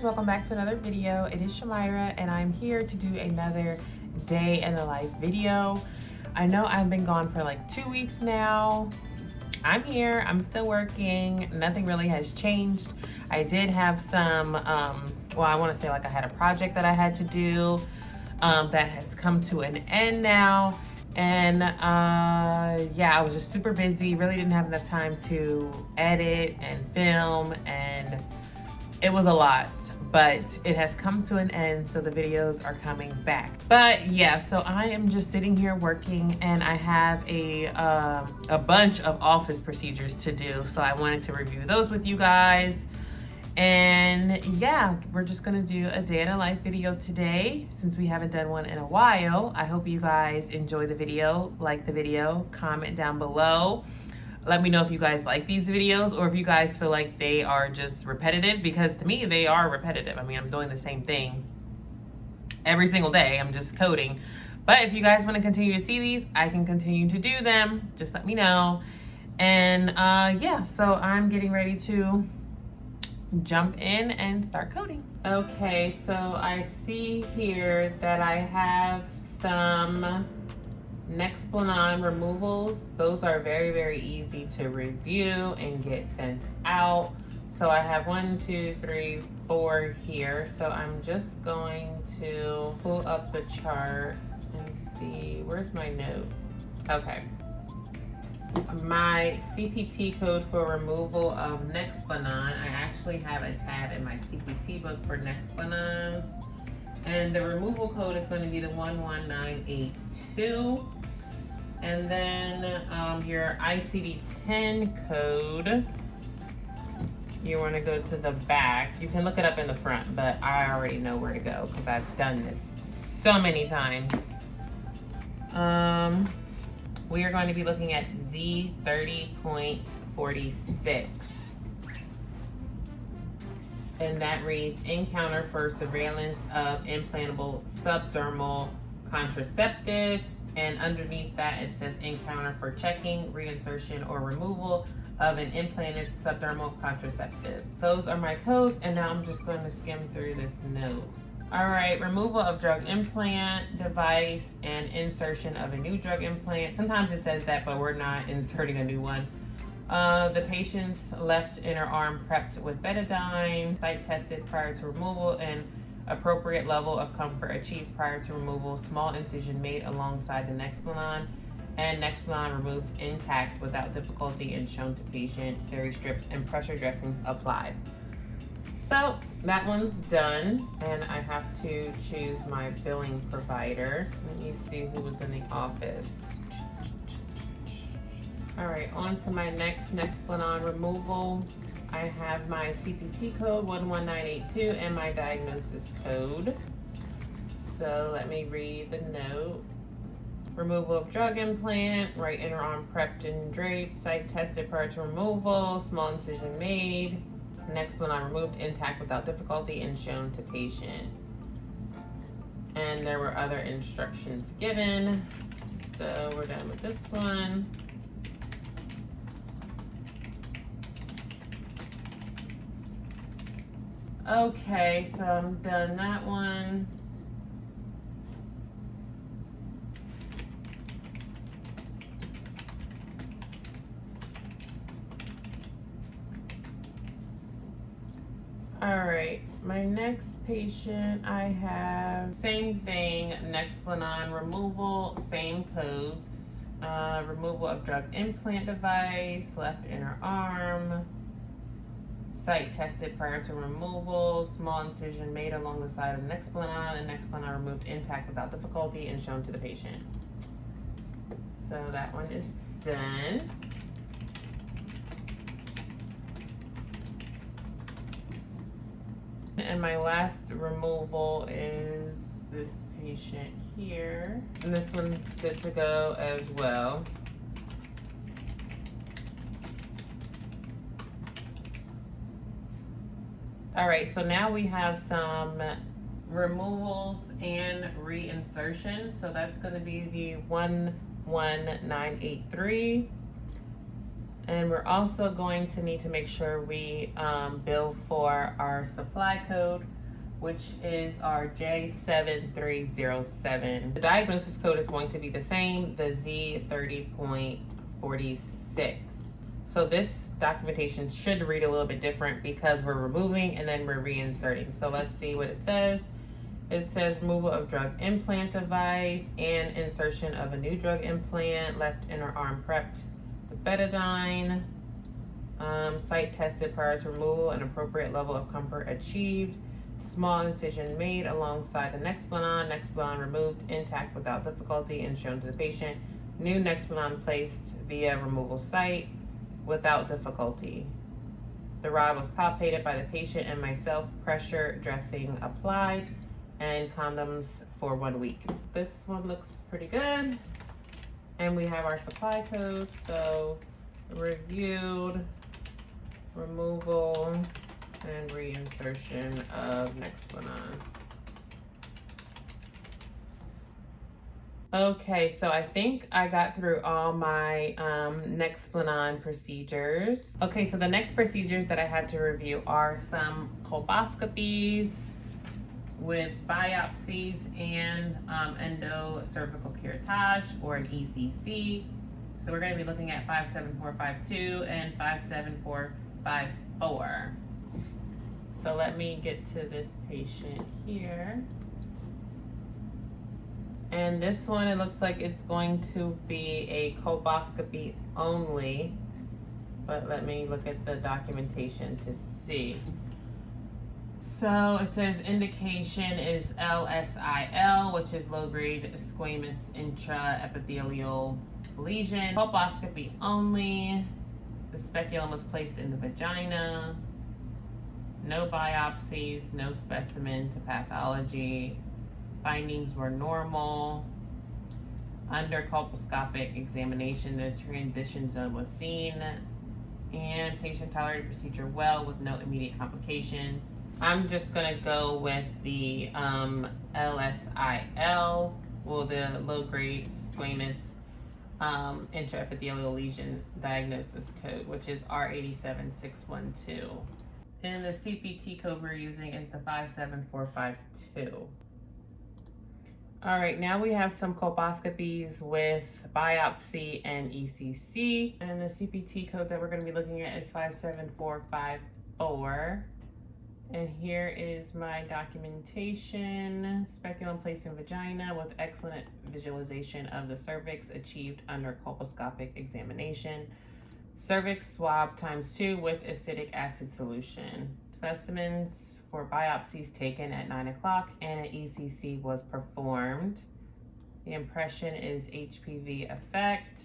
Welcome back to another video. It is Shamyra and I'm here to do another day in the life video. I know I've been gone for like 2 weeks now. I'm here, I'm still working, nothing really has changed. I did have some, well, I want to say like I had a project that I had to do that has come to an end now. And yeah, I was just super busy, really didn't have enough time to edit and film, and it was a lot. But it has come to an end, so the videos are coming back. But yeah, so I am just sitting here working, and I have a bunch of office procedures to do. So I wanted to review those with you guys. And yeah, we're just gonna do a day in a life video today, since we haven't done one in a while. I hope you guys enjoy the video, like the video, comment down below. Let me know if you guys like these videos or if you guys feel like they are just repetitive, because to me, they are repetitive. I mean, I'm doing the same thing every single day. I'm just coding. But if you guys want to continue to see these, I can continue to do them. Just let me know. And yeah, so I'm getting ready to jump in and start coding. Okay, so I see here that I have some Nexplanon Removals. Those are very, very easy to review and get sent out. So I have 1, 2, 3, 4 here. So I'm just going to pull up the chart and see, where's my note? Okay. My CPT code for removal of Nexplanon. I actually have a tab in my CPT book for Nexplanons. And the removal code is going to be the 11982. And then your ICD-10 code, you want to go to the back. You can look it up in the front, but I already know where to go because I've done this so many times. We are going to be looking at Z30.46. And that reads, encounter for surveillance of implantable subdermal contraceptive. And underneath that, it says encounter for checking, reinsertion, or removal of an implanted subdermal contraceptive. Those are my codes, and now I'm just going to skim through this note. All right, removal of drug implant device and insertion of a new drug implant. Sometimes it says that, but we're not inserting a new one. The patient's left inner arm prepped with betadine, site tested prior to removal, and appropriate level of comfort achieved prior to removal. Small incision made alongside the Nexplanon, and Nexplanon removed intact without difficulty and shown to patient. Steri strips and pressure dressings applied. So that one's done, and I have to choose my billing provider. Let me see who was in the office. All right, on to my next Nexplanon removal. I have my CPT code 11982 and my diagnosis code. So let me read the note. Removal of drug implant, right inner arm prepped and draped, site tested prior to removal, small incision made, Nexplanon removed intact without difficulty and shown to patient. And there were other instructions given. So we're done with this one. Okay, so I'm done that one. All right, my next patient, I have same thing, Nexplanon removal, same codes. Removal of drug implant device, left inner arm, site tested prior to removal, small incision made along the side of Nexplanon, and Nexplanon removed intact without difficulty and shown to the patient. So that one is done. and my last removal is this patient here. And this one's good to go as well. All right, so now we have some removals and re-insertion. So that's going to be the 11983. And we're also going to need to make sure we bill for our supply code, which is our J7307. The diagnosis code is going to be the same, the Z30.46. So this documentation should read a little bit different because we're removing and then we're reinserting. So let's see what it says. It says removal of drug implant device and insertion of a new drug implant, left inner arm prepped with betadine, site tested prior to removal, an appropriate level of comfort achieved, small incision made alongside the Nexplanon removed intact without difficulty and shown to the patient, new Nexplanon placed via removal site without difficulty. The rod was palpated by the patient and myself, pressure dressing applied, and condoms for 1 week. This one looks pretty good. And we have our supply code. So reviewed, removal, and reinsertion of Nexplanon. Okay, so I think I got through all my Nexplanon procedures. Okay, so the next procedures that I had to review are some colposcopies with biopsies and endocervical curettage, or an ECC. So we're going to be looking at 57452 and 57454. So let me get to this patient here. And this one, it looks like it's going to be a colposcopy only, but let me look at the documentation to see. So it says indication is LSIL, which is low-grade squamous intraepithelial lesion. Colposcopy only. The speculum was placed in the vagina. No biopsies, no specimen to pathology. Findings were normal. Under colposcopic examination, the transition zone was seen, and patient tolerated procedure well with no immediate complication. I'm just gonna go with the LSIL, well, the low-grade squamous intraepithelial lesion diagnosis code, which is R87612. And the CPT code we're using is the 57452. All right, now we have some colposcopies with biopsy and ECC. And the CPT code that we're gonna be looking at is 57454. And here is my documentation. Speculum placed in vagina with excellent visualization of the cervix achieved under colposcopic examination. Cervix swab ×2 with acidic acid solution. Specimens for biopsies taken at 9 o'clock and an ECC was performed. The impression is HPV effect.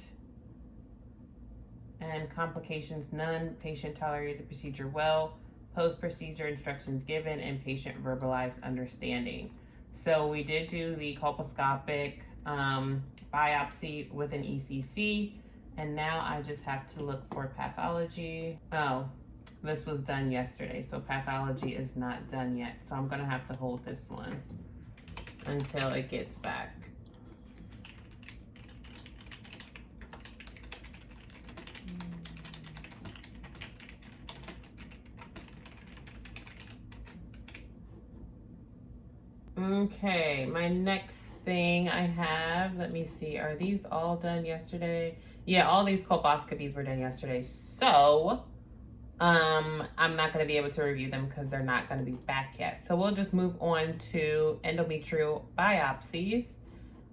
And complications none. Patient tolerated the procedure well. Post-procedure instructions given and patient verbalized understanding. So we did do the colposcopic biopsy with an ECC, and now I just have to look for pathology. Oh, this was done yesterday, so pathology is not done yet. So I'm gonna have to hold this one until it gets back. Okay, my next thing I have, let me see, are these all done yesterday? Yeah, all these colposcopies were done yesterday. So, I'm not going to be able to review them because they're not going to be back yet. So we'll just move on to endometrial biopsies.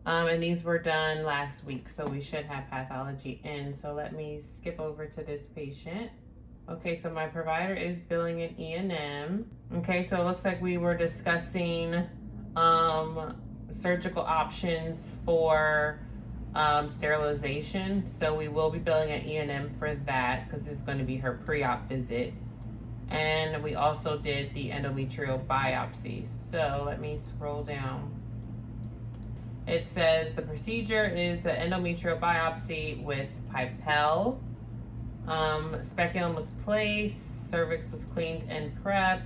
And these were done last week, so we should have pathology in. So let me skip over to this patient. Okay, so my provider is billing an E&M. Okay, so it looks like we were discussing surgical options for sterilization. So we will be billing an E&M for that because it's going to be her pre-op visit. And we also did the endometrial biopsy. So let me scroll down. It says the procedure is an endometrial biopsy with pipelle. Speculum was placed, cervix was cleaned and prepped.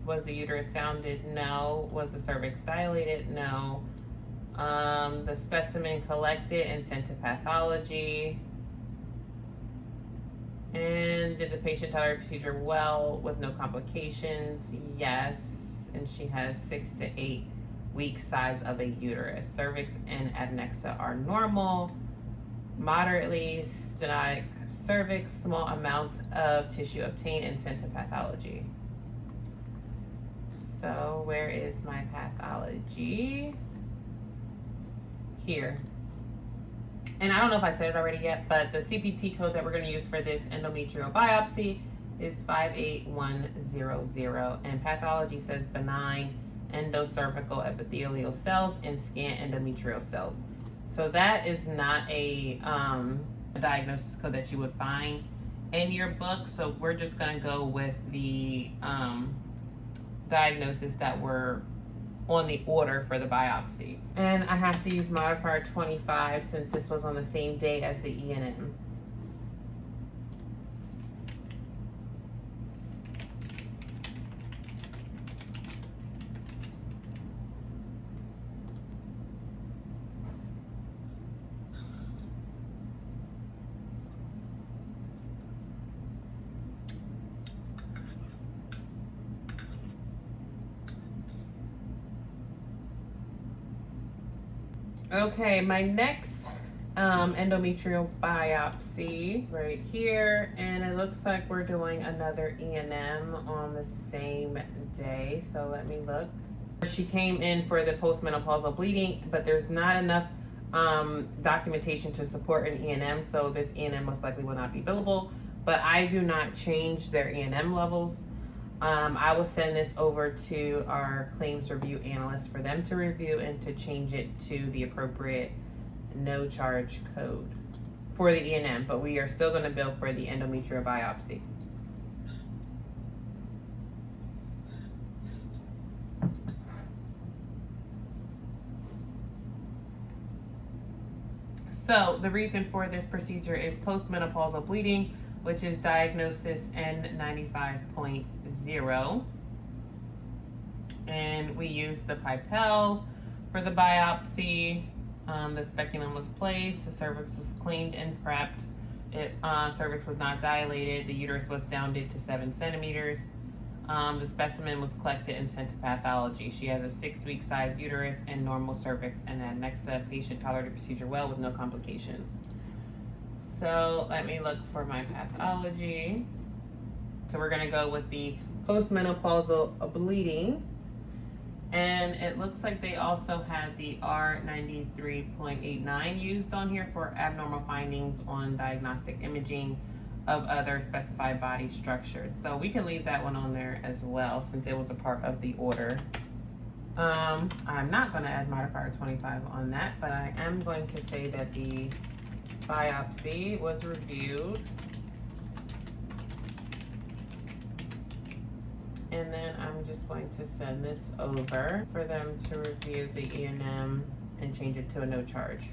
Was the uterus sounded? No. Was the cervix dilated? No. The specimen collected and sent to pathology. And did the patient tolerate the procedure well with no complications? Yes. And she has 6 to 8 week size of a uterus. Cervix and adnexa are normal. Moderately stenotic cervix, small amount of tissue obtained and sent to pathology. So where is my pathology? Here. And I don't know if I said it already yet, but the CPT code that we're going to use for this endometrial biopsy is 58100, and pathology says benign endocervical epithelial cells and scant endometrial cells. So that is not a diagnosis code that you would find in your book. So we're just going to go with the diagnosis that were on the order for the biopsy. And I have to use modifier 25 since this was on the same day as the E&M. Okay, my next endometrial biopsy right here, and it looks like we're doing another E&M on the same day. So let me look. She came in for the postmenopausal bleeding, but there's not enough documentation to support an E&M, so this E&M most likely will not be billable. But I do not change their E&M levels. I will send this over to our claims review analyst for them to review and to change it to the appropriate no charge code for the E&M, but we are still going to bill for the endometrial biopsy. So the reason for this procedure is postmenopausal bleeding, which is diagnosis N95.0. And we used the pipelle for the biopsy. The speculum was placed, the cervix was cleaned and prepped. Cervix was not dilated, the uterus was sounded to 7 centimeters. The specimen was collected and sent to pathology. She has a 6-week size uterus and normal cervix and adnexa. Patient tolerated the procedure well with no complications. So let me look for my pathology. So we're gonna go with the postmenopausal bleeding. And it looks like they also had the R93.89 used on here for abnormal findings on diagnostic imaging of other specified body structures. So we can leave that one on there as well since it was a part of the order. I'm not gonna add modifier 25 on that, but I am going to say that the biopsy was reviewed, and then I'm just going to send this over for them to review the E&M and change it to a no charge.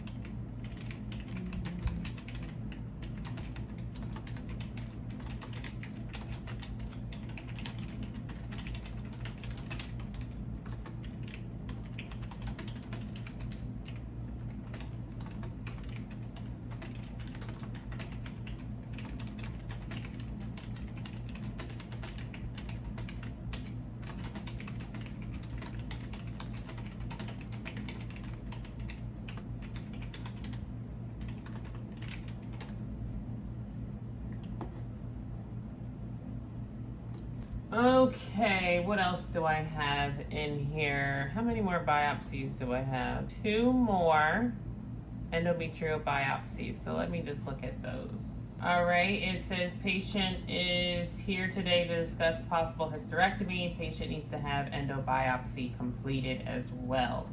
Okay, what else do I have in here? How many more biopsies do I have? 2 more endometrial biopsies. So let me just look at those. All right, it says patient is here today to discuss possible hysterectomy. Patient needs to have endobiopsy completed as well.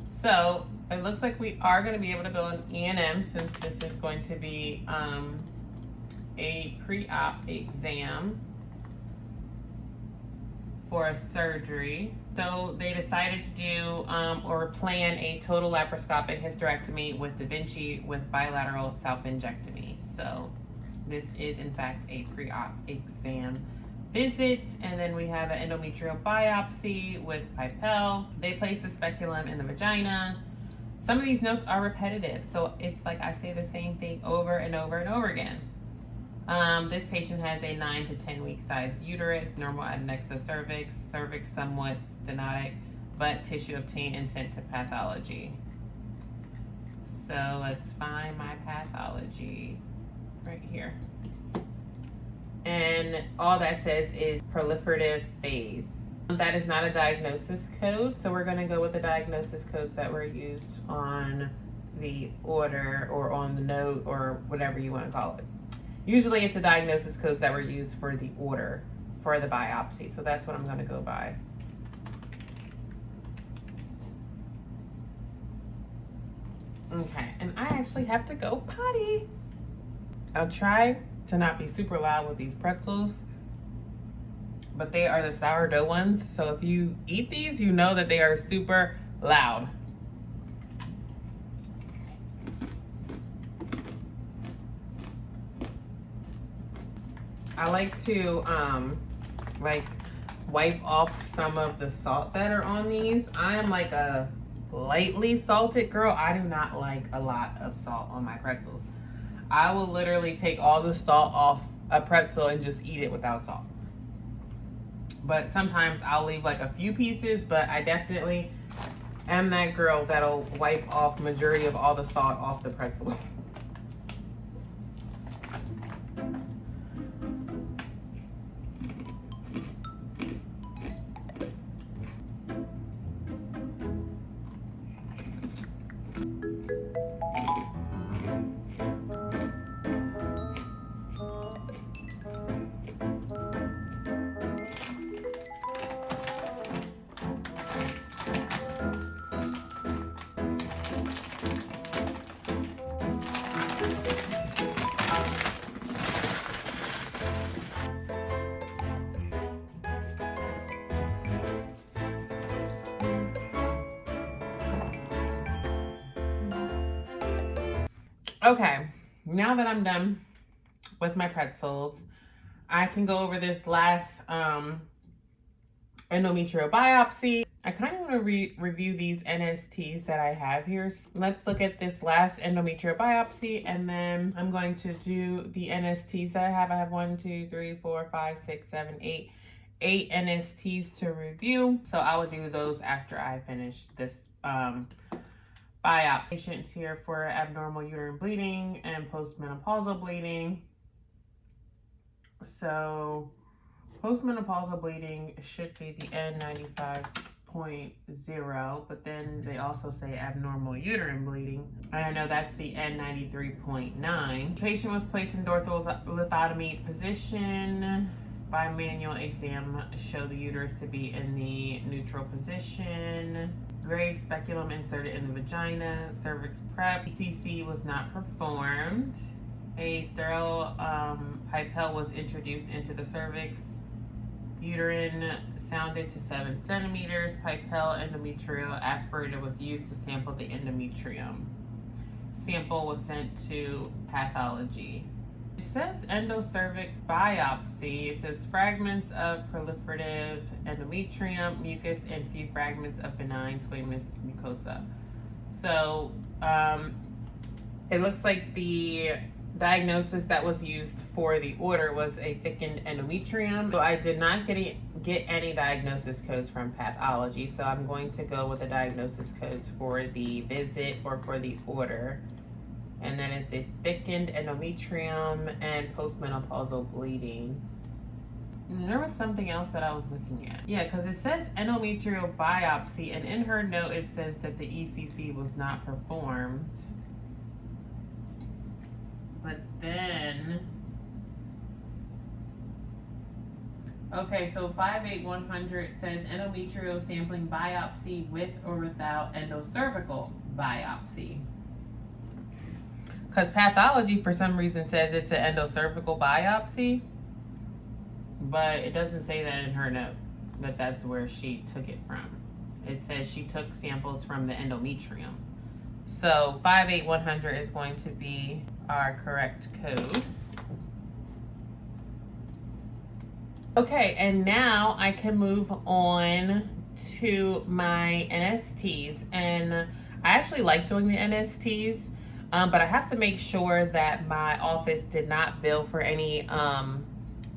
So it looks like we are going to be able to bill an E&M since this is going to be a pre-op exam. for a surgery. So they decided to do or plan a total laparoscopic hysterectomy with Da Vinci with bilateral salpingectomy. So this is in fact a pre-op exam visit. And then we have an endometrial biopsy with Pipel. They place the speculum in the vagina. Some of these notes are repetitive, so it's like I say the same thing over and over and over again. This patient has a 9 to 10 week size uterus, normal adnexa cervix, cervix somewhat stenotic, but tissue obtained and sent to pathology. So let's find my pathology right here. And all that says is proliferative phase. That is not a diagnosis code, so we're going to go with the diagnosis codes that were used on the order or on the note or whatever you want to call it. Usually it's a diagnosis codes that were used for the order for the biopsy, so that's what I'm going to go by. Okay, and I actually have to go potty. I'll try to not be super loud with these pretzels, but they are the sourdough ones, so if you eat these, you know that they are super loud. I like to wipe off some of the salt that are on these. I am like a lightly salted girl. I do not like a lot of salt on my pretzels. I will literally take all the salt off a pretzel and just eat it without salt. But sometimes I'll leave like a few pieces, but I definitely am that girl that'll wipe off majority of all the salt off the pretzel. Okay, now that I'm done with my pretzels, I can go over this last endometrial biopsy. I kind of want to review these Nsts that I have here. Let's look at this last endometrial biopsy, and then I'm going to do the Nsts that I have. I have 1, 2, 3, 4, 5, 6, 7, 8 Nsts to review. So I will do those after I finish this biopsy. Patients here for abnormal uterine bleeding and postmenopausal bleeding. So postmenopausal bleeding should be the N95.0, but then they also say abnormal uterine bleeding, and I know that's the N93.9. The patient was placed in ortholithotomy position. By manual exam, show the uterus to be in the neutral position. Grave speculum inserted in the vagina. Cervix prep. ECC was not performed. A sterile pipelle was introduced into the cervix. Uterine sounded to 7 centimeters. Pipelle endometrial aspirator was used to sample the endometrium. Sample was sent to pathology. It says endocervic biopsy. It says fragments of proliferative endometrium, mucus, and few fragments of benign squamous mucosa. So it looks like the diagnosis that was used for the order was a thickened endometrium. So I did not get any diagnosis codes from pathology, so I'm going to go with the diagnosis codes for the visit or for the order. And that is the thickened endometrium and postmenopausal bleeding. And there was something else that I was looking at. Yeah, because it says endometrial biopsy, and in her note it says that the ECC was not performed. But then, okay, so 58100 says endometrial sampling biopsy with or without endocervical biopsy. Because pathology, for some reason, says it's an endocervical biopsy, but it doesn't say that in her note. that that's where she took it from. It says she took samples from the endometrium. So 58100 is going to be our correct code. Okay, and now I can move on to my NSTs. And I actually like doing the NSTs, but I have to make sure that my office did not bill for any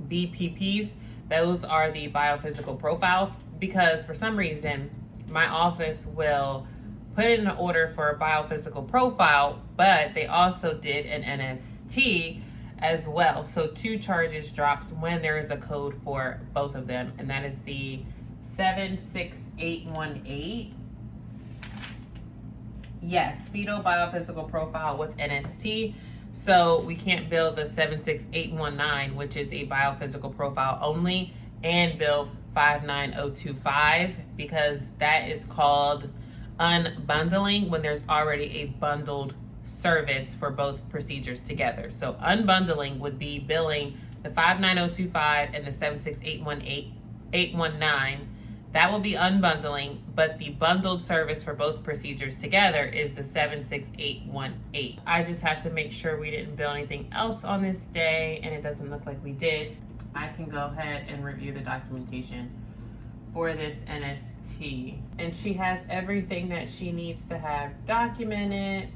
BPPs. Those are the biophysical profiles, because for some reason my office will put in an order for a biophysical profile, but they also did an NST as well. So 2 charges drops when there is a code for both of them, and that is the 76818. Yes, fetal biophysical profile with NST. So we can't bill the 76819, which is a biophysical profile only, and bill 59025, because that is called unbundling when there's already a bundled service for both procedures together. So unbundling would be billing the 59025 and the 76818. That will be unbundling, but the bundled service for both procedures together is the 76818. I just have to make sure we didn't bill anything else on this day, and it doesn't look like we did. I can go ahead and review the documentation for this NST. And she has everything that she needs to have documented.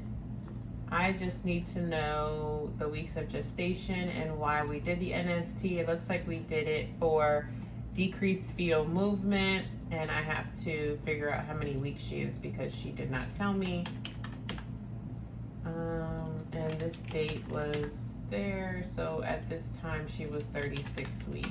I just need to know the weeks of gestation and why we did the NST. It looks like we did it for decreased fetal movement, and I have to figure out how many weeks she is because she did not tell me. And this date was there, so at this time she was 36 weeks.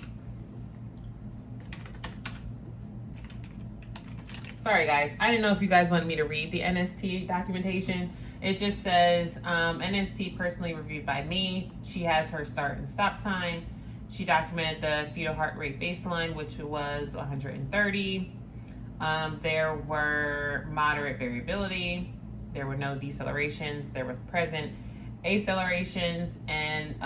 Sorry guys, I didn't know if you guys wanted me to read the NST documentation. It just says NST personally reviewed by me. She has her start and stop time. She documented the fetal heart rate baseline, which was 130. There were moderate variability. There were no decelerations. There was present accelerations, and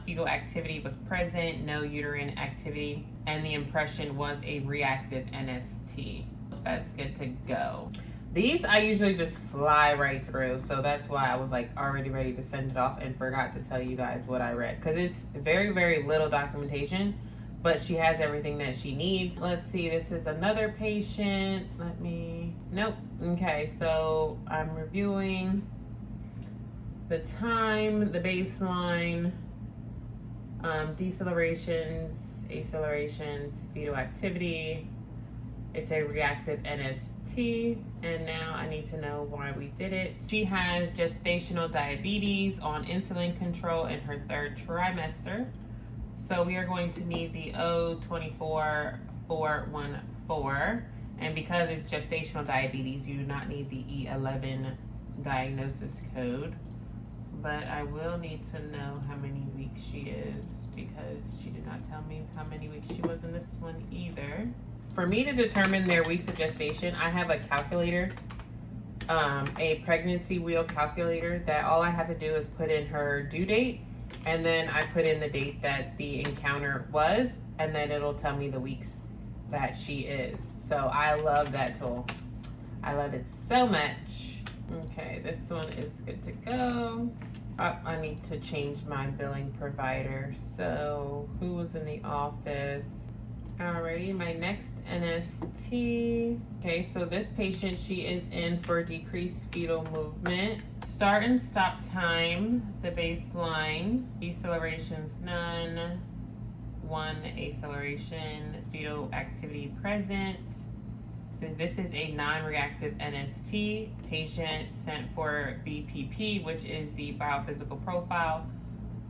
fetal activity was present, no uterine activity, and the impression was a reactive NST. That's good to go. These I usually just fly right through, so that's why I was like already ready to send it off and forgot to tell you guys what I read, because it's very, very little documentation, but she has everything that she needs. Let's see, this is another patient. Nope. Okay, so I'm reviewing the time, the baseline, decelerations, accelerations, fetal activity. It's a reactive NST, and now I need to know why we did it. She has gestational diabetes on insulin control in her 3rd trimester. So we are going to need the O24414, and because it's gestational diabetes, you do not need the E11 diagnosis code. But I will need to know how many weeks she is, because she did not tell me how many weeks she was in this one either. For me to determine their weeks of gestation, I have a calculator, a pregnancy wheel calculator, that all I have to do is put in her due date, and then I put in the date that the encounter was, and then it'll tell me the weeks that she is. So I love that tool. I love it so much. Okay, this one is good to go. I need to change my billing provider. So who was in the office? Alrighty, my next NST. Okay, so this patient, she is in for decreased fetal movement. Start and stop time, the baseline. Decelerations, none. 1 acceleration, fetal activity present. So this is a non-reactive NST. Patient sent for BPP, which is the biophysical profile.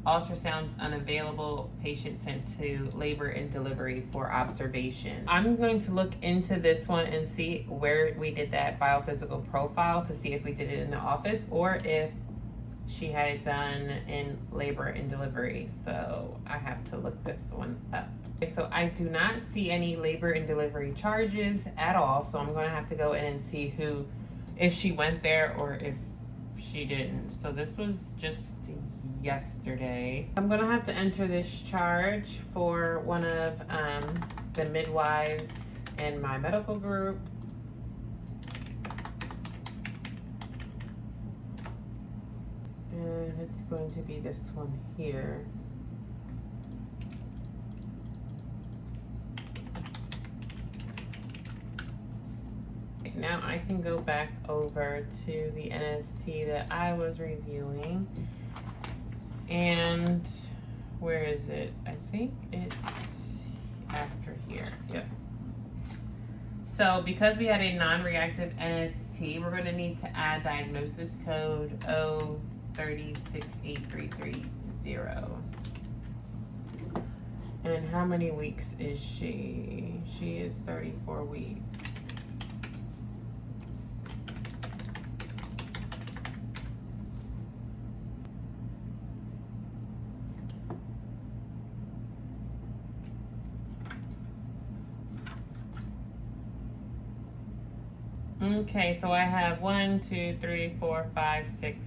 Ultrasounds unavailable. Patient sent to labor and delivery for observation. I'm going to look into this one and see where we did that biophysical profile, to see if we did it in the office or if she had it done in labor and delivery. So I have to look this one up. Okay, so I do not see any labor and delivery charges at all. So I'm going to have to go in and see if she went there or if she didn't. So this was just yesterday. I'm gonna have to enter this charge for one of the midwives in my medical group. And it's going to be this one here. Now I can go back over to the NST that I was reviewing. And where is it? I think it's after here. Yep. So because we had a non-reactive NST, we're going to need to add diagnosis code 0368330. And how many weeks is she? She is 34 weeks. Okay, so I have 1, 2, 3, 4, 5, 6,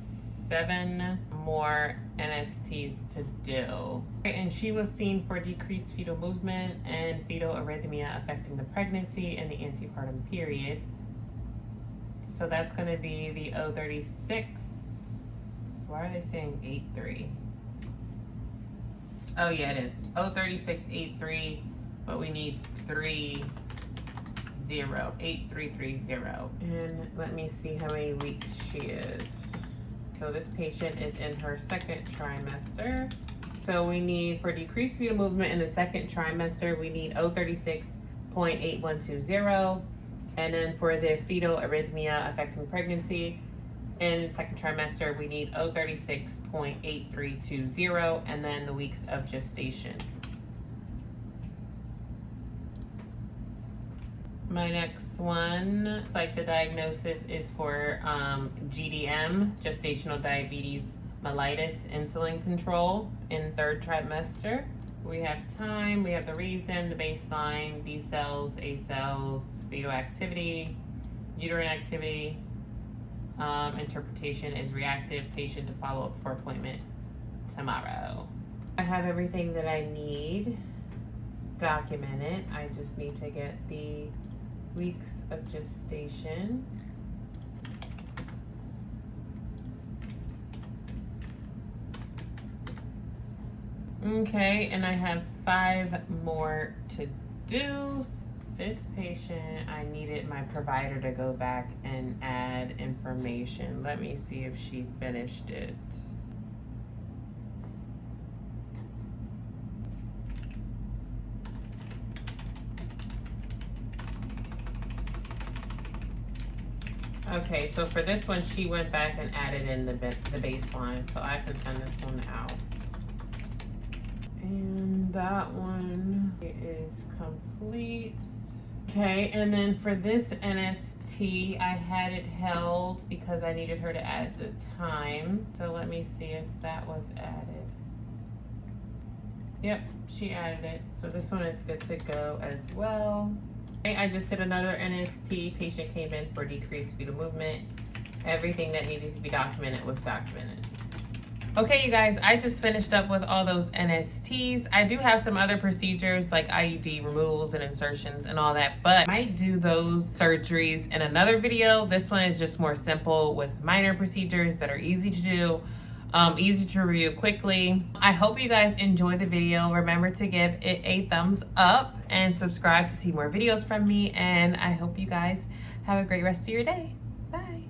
7 more NSTs to do. And she was seen for decreased fetal movement and fetal arrhythmia affecting the pregnancy and the antepartum period. So that's going to be the 036. Why are they saying 83? Oh yeah, it is 03683, but we need 8330. And let me see how many weeks she is. So this patient is in her second trimester. So we need, for decreased fetal movement in the second trimester, we need 036.8120. And then for the fetal arrhythmia affecting pregnancy in the second trimester, we need 036.8320, and then the weeks of gestation. My next one, looks like the diagnosis is for GDM, gestational diabetes mellitus, insulin control in third trimester. We have time, we have the reason, the baseline, D cells, A cells, fetal activity, uterine activity. Interpretation is reactive, patient to follow up for appointment tomorrow. I have everything that I need documented. I just need to get the weeks of gestation. Okay, and I have 5 more to do. This patient, I needed my provider to go back and add information. Let me see if she finished it. Okay, so for this one, she went back and added in the baseline, so I can send this one out. And that one is complete. Okay, and then for this NST, I had it held because I needed her to add the time. So let me see if that was added. Yep, she added it. So this one is good to go as well. I just did another NST. Patient came in for decreased fetal movement. Everything that needed to be documented was documented. Okay, you guys, I just finished up with all those NSTs. I do have some other procedures like IUD removals and insertions and all that, but I might do those surgeries in another video. This one is just more simple with minor procedures that are easy to do, easy to review quickly. I hope you guys enjoyed the video. Remember to give it a thumbs up and subscribe to see more videos from me. And I hope you guys have a great rest of your day. Bye.